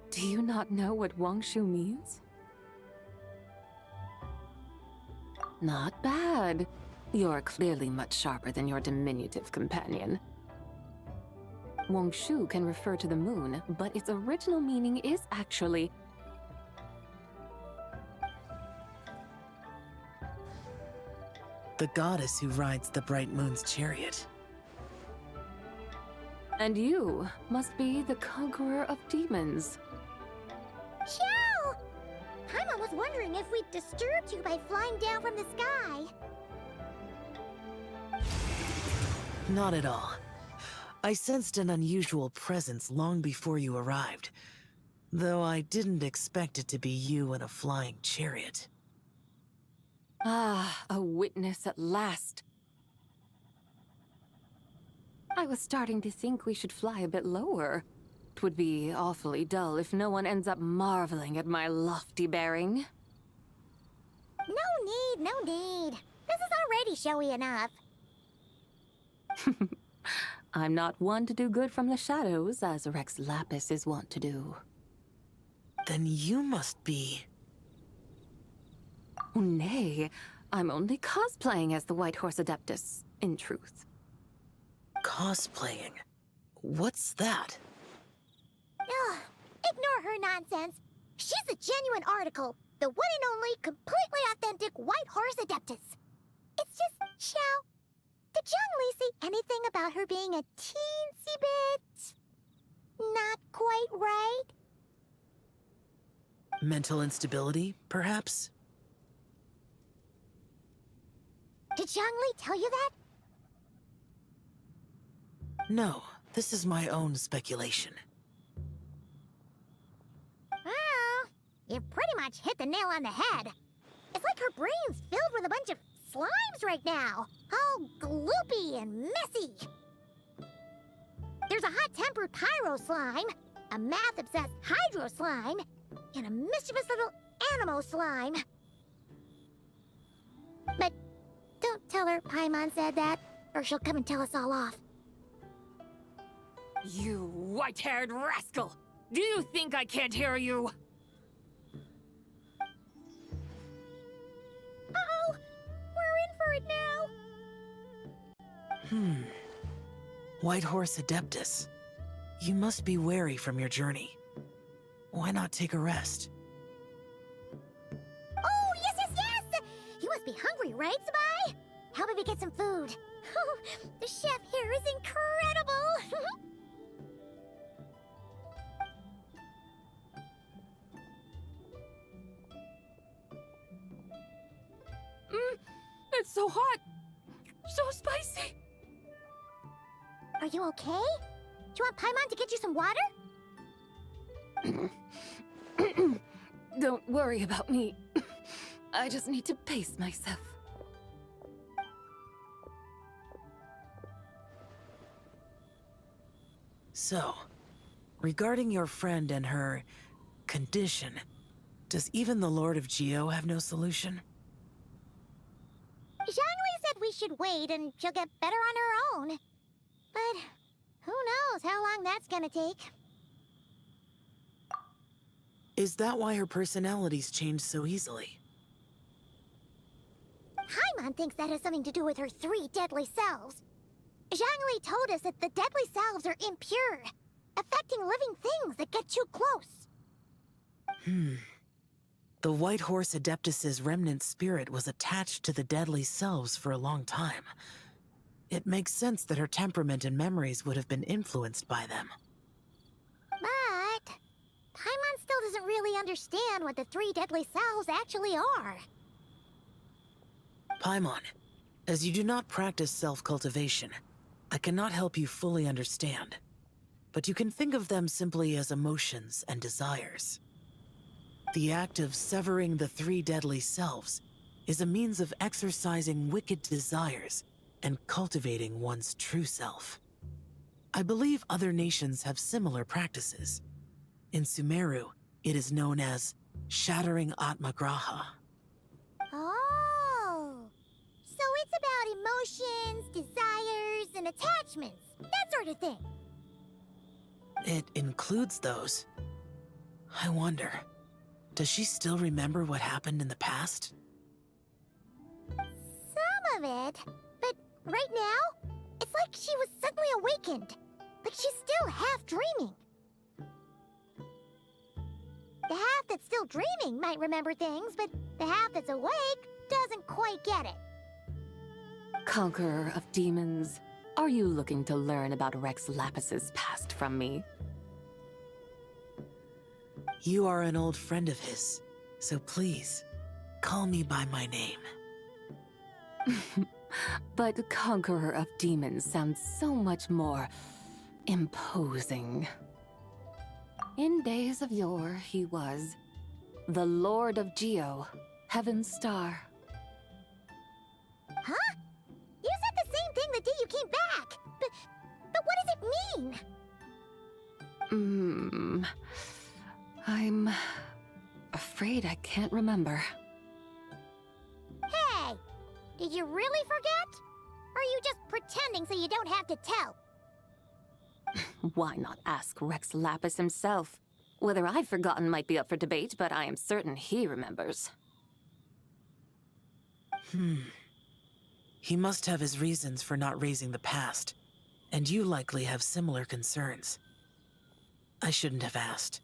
Do you not know what Wangshu means? Not bad. You're clearly much sharper than your diminutive companion. Wangshu can refer to the moon, but its original meaning is actually... the goddess who rides the bright moon's chariot. And you must be the conqueror of demons. Xiao! Paimon was wondering if we'd disturbed you by flying down from the sky. Not at all. I sensed an unusual presence long before you arrived, though I didn't expect it to be you in a flying chariot. Ah, a witness at last. I was starting to think we should fly a bit lower. It would be awfully dull if no one ends up marveling at my lofty bearing. No need. This is already showy enough. I'm not one to do good from the shadows, as Rex Lapis is wont to do. Then you must be... Oh, nay, I'm only cosplaying as the White Horse Adeptus, in truth. Cosplaying? What's that? Ugh, ignore her nonsense. She's a genuine article. The one and only, completely authentic White Horse Adeptus. It's just, Xiao, did Zhongli say anything about her being a teensy bit... not quite right? Mental instability, perhaps? Did Zhongli tell you that? No, this is my own speculation. Well, you pretty much hit the nail on the head. It's like her brain's filled with a bunch of slimes right now. All gloopy and messy. There's a hot-tempered pyro slime, a math-obsessed hydro slime, and a mischievous little animal slime. But don't tell her Paimon said that, or she'll come and tell us all off. You white-haired rascal! Do you think I can't hear you? Uh-oh! We're in for it now! White Horse Adeptus. You must be weary from your journey. Why not take a rest? Oh, yes! You must be hungry, right, Sabai? How about we get some food? Oh, the chef here is incredible! It's so hot! So spicy! Are you okay? Do you want Paimon to get you some water? Don't worry about me. I just need to pace myself. So, regarding your friend and her... condition, does even the Lord of Geo have no solution? Zhongli said we should wait and she'll get better on her own. But who knows how long that's gonna take. Is that why her personalities change so easily? Paimon thinks that has something to do with her 3 deadly selves. Zhongli told us that the deadly selves are impure, affecting living things that get too close. The White Horse Adeptus's remnant spirit was attached to the deadly selves for a long time. It makes sense that her temperament and memories would have been influenced by them. But Paimon still doesn't really understand what the 3 deadly selves actually are. Paimon, as you do not practice self-cultivation, I cannot help you fully understand. But you can think of them simply as emotions and desires. The act of severing the 3 deadly selves is a means of exercising wicked desires and cultivating one's true self. I believe other nations have similar practices. In Sumeru, it is known as shattering Atmagraha. Oh, so it's about emotions, desires, and attachments, that sort of thing. It includes those. I wonder, does she still remember what happened in the past? Some of it, but right now, it's like she was suddenly awakened. Like she's still half dreaming. The half that's still dreaming might remember things, but the half that's awake doesn't quite get it. Conqueror of demons, are you looking to learn about Rex Lapis's past from me? You are an old friend of his, so please, call me by my name. But Conqueror of Demons sounds so much more imposing. In days of yore, he was the Lord of Geo, Heaven's Star. Huh? You said the same thing the day you came back! But afraid I can't remember. Hey! Did you really forget? Or are you just pretending so you don't have to tell? Why not ask Rex Lapis himself? Whether I've forgotten might be up for debate, but I am certain he remembers. He must have his reasons for not raising the past, and you likely have similar concerns. I shouldn't have asked.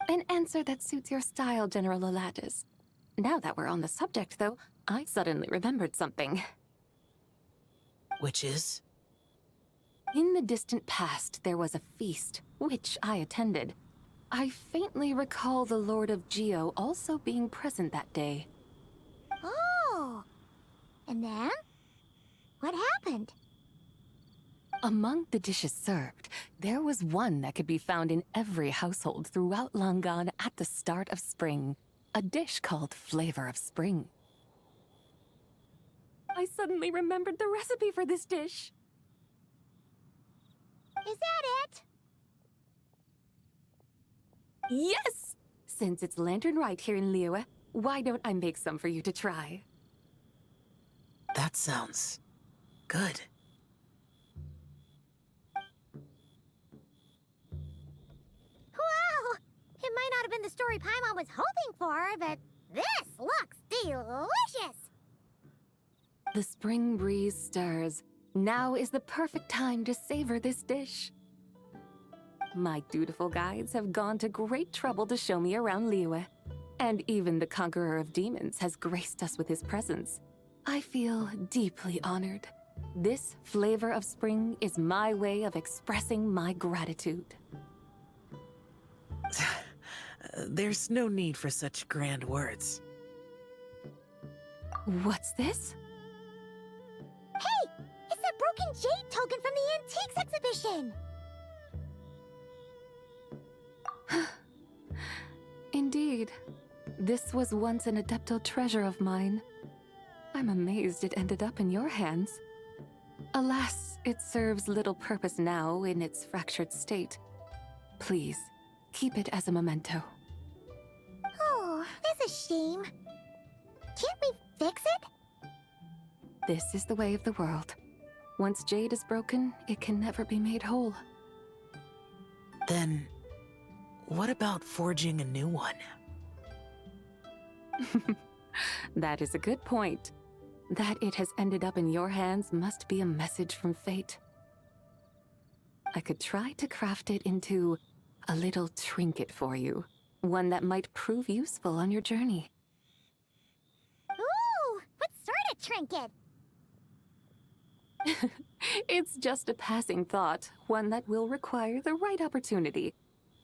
An answer that suits your style, General Elatis. Now that we're on the subject, though, I suddenly remembered something. Which is? In the distant past, there was a feast, which I attended. I faintly recall the Lord of Geo also being present that day. Oh! And then? What happened? Among the dishes served, there was one that could be found in every household throughout Langan at the start of spring. A dish called Flavor of Spring. I suddenly remembered the recipe for this dish. Is that it? Yes! Since it's Lantern Rite here in Liyue, why don't I make some for you to try? That sounds good. Wow! It might not have been the story Paimon was hoping for, but this looks delicious! The spring breeze stirs. Now is the perfect time to savor this dish. My dutiful guides have gone to great trouble to show me around Liyue, and even the Conqueror of Demons has graced us with his presence. I feel deeply honored. This Flavor of Spring is my way of expressing my gratitude. There's no need for such grand words. What's this? Hey! It's that broken jade token from the Antiques exhibition! Indeed. This was once an Adepto treasure of mine. I'm amazed it ended up in your hands. Alas, it serves little purpose now in its fractured state. Please, keep it as a memento. Oh, that's a shame. Can't we fix it? This is the way of the world. Once jade is broken, it can never be made whole. Then, what about forging a new one? That is a good point. That it has ended up in your hands must be a message from fate. I could try to craft it into a little trinket for you. One that might prove useful on your journey. Ooh, what sort of trinket? It's just a passing thought, one that will require the right opportunity.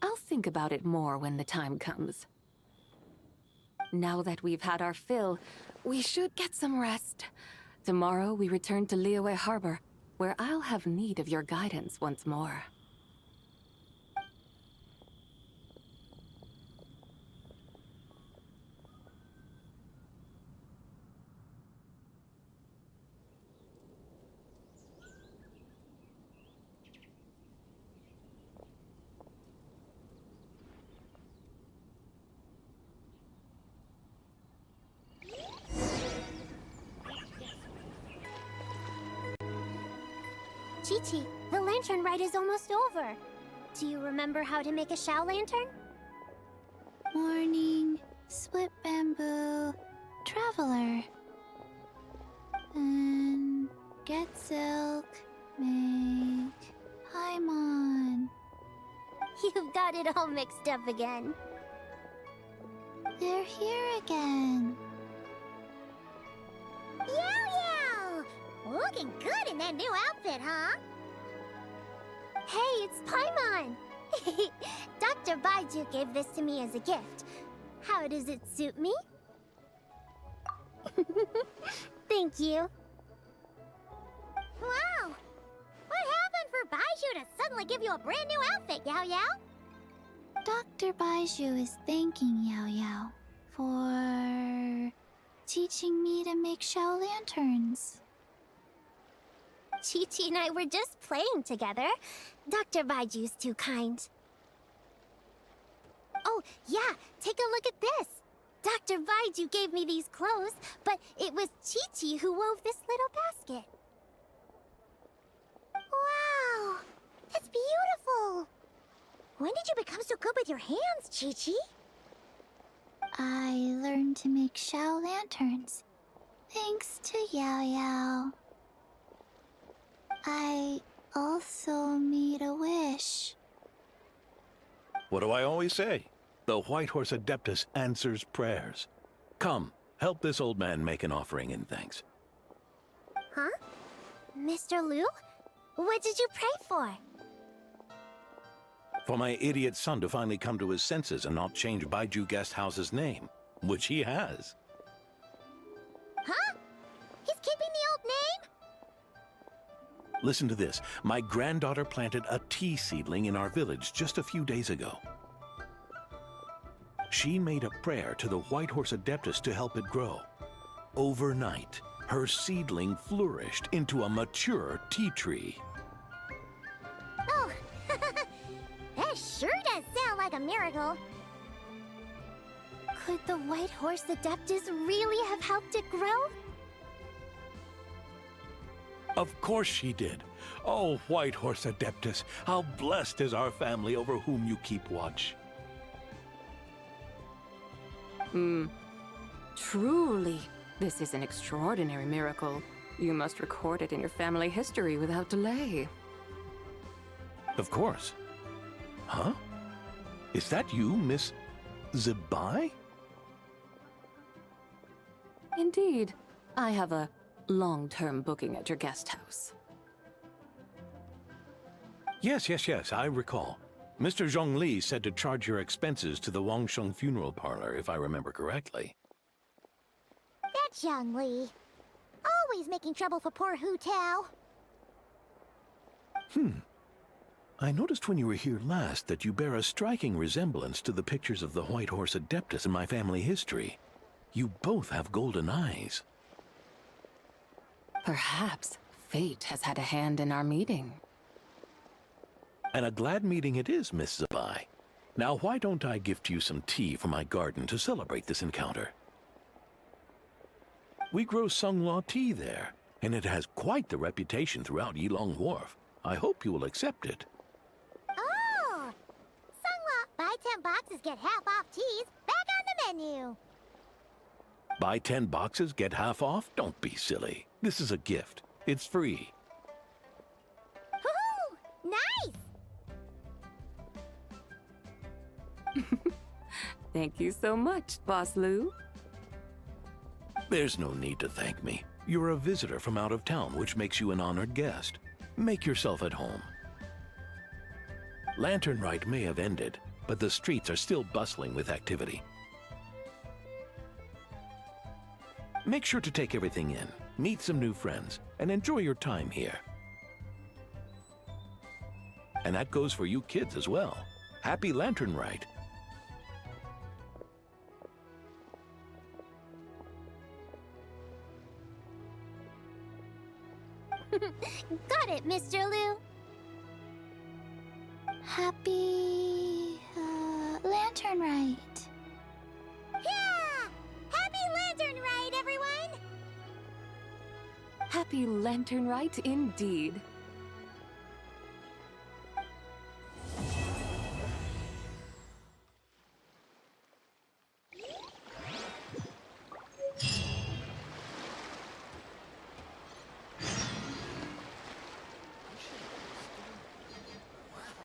I'll think about it more when the time comes. Now that we've had our fill, we should get some rest. Tomorrow we return to Liyue Harbor, where I'll have need of your guidance once more. Chi-Chi, the lantern rite is almost over. Do you remember how to make a Shao lantern? Morning, split bamboo, traveler. And get silk, make Paimon. You've got it all mixed up again. They're here again. Yow! Looking good in that new outfit, huh? Hey, it's Paimon! Dr. Baiju gave this to me as a gift. How does it suit me? Thank you. Wow! What happened for Baiju to suddenly give you a brand new outfit, Yao Yao? Dr. Baiju is thanking Yao Yao for teaching me to make Shao lanterns. Chi-Chi and I were just playing together. Dr. Baiju's too kind. Oh, Oh, yeah, take a look at this. Dr. Baiju gave me these clothes, but it was Chi-Chi who wove this little basket. Wow, that's beautiful. When did you become so good with your hands, Chi-Chi? I learned to make Xiao lanterns, thanks to Yao Yao. I also made a wish. What do I always say? The White Horse Adeptus answers prayers. Come, help this old man make an offering in thanks. Huh? Mr. Liu? What did you pray for? For my idiot son to finally come to his senses and not change Baiju Guest House's name, which he has. Huh? He's keeping the old name? Listen to this. My granddaughter planted a tea seedling in our village just a few days ago. She made a prayer to the White Horse Adeptus to help it grow. Overnight, her seedling flourished into a mature tea tree. Oh, that sure does sound like a miracle. Could the White Horse Adeptus really have helped it grow? Of course she did. Oh, White Horse Adeptus, how blessed is our family over whom you keep watch. Truly, this is an extraordinary miracle. You must record it in your family history without delay. Of course. Huh? Is that you, Miss Zibai? Indeed. I have a long-term booking at your guest house. Yes, I recall. Mr. Zhongli said to charge your expenses to the Wangsheng funeral parlor, if I remember correctly. That Zhang Li. Always making trouble for poor Hu Tao. I noticed when you were here last that you bear a striking resemblance to the pictures of the White Horse Adeptus in my family history. You both have golden eyes. Perhaps fate has had a hand in our meeting. And a glad meeting it is, Miss Zibai. Now, why don't I gift you some tea from my garden to celebrate this encounter? We grow Sunglaw tea there, and it has quite the reputation throughout Yilong Wharf. I hope you will accept it. Oh! Sunglaw, buy 10 boxes, get half off teas. Back on the menu. Buy 10 boxes, get half off? Don't be silly. This is a gift. It's free. Woohoo! Nice! Thank you so much, Boss Liu. There's no need to thank me. You're a visitor from out of town, which makes you an honored guest. Make yourself at home. Lantern Rite may have ended, but the streets are still bustling with activity. Make sure to take everything in, meet some new friends, and enjoy your time here. And that goes for you kids as well. Happy Lantern Rite! Got it, Mr. Liu. Happy... Lantern Rite. Yeah! Happy Lantern Rite, everyone! Happy Lantern Rite indeed.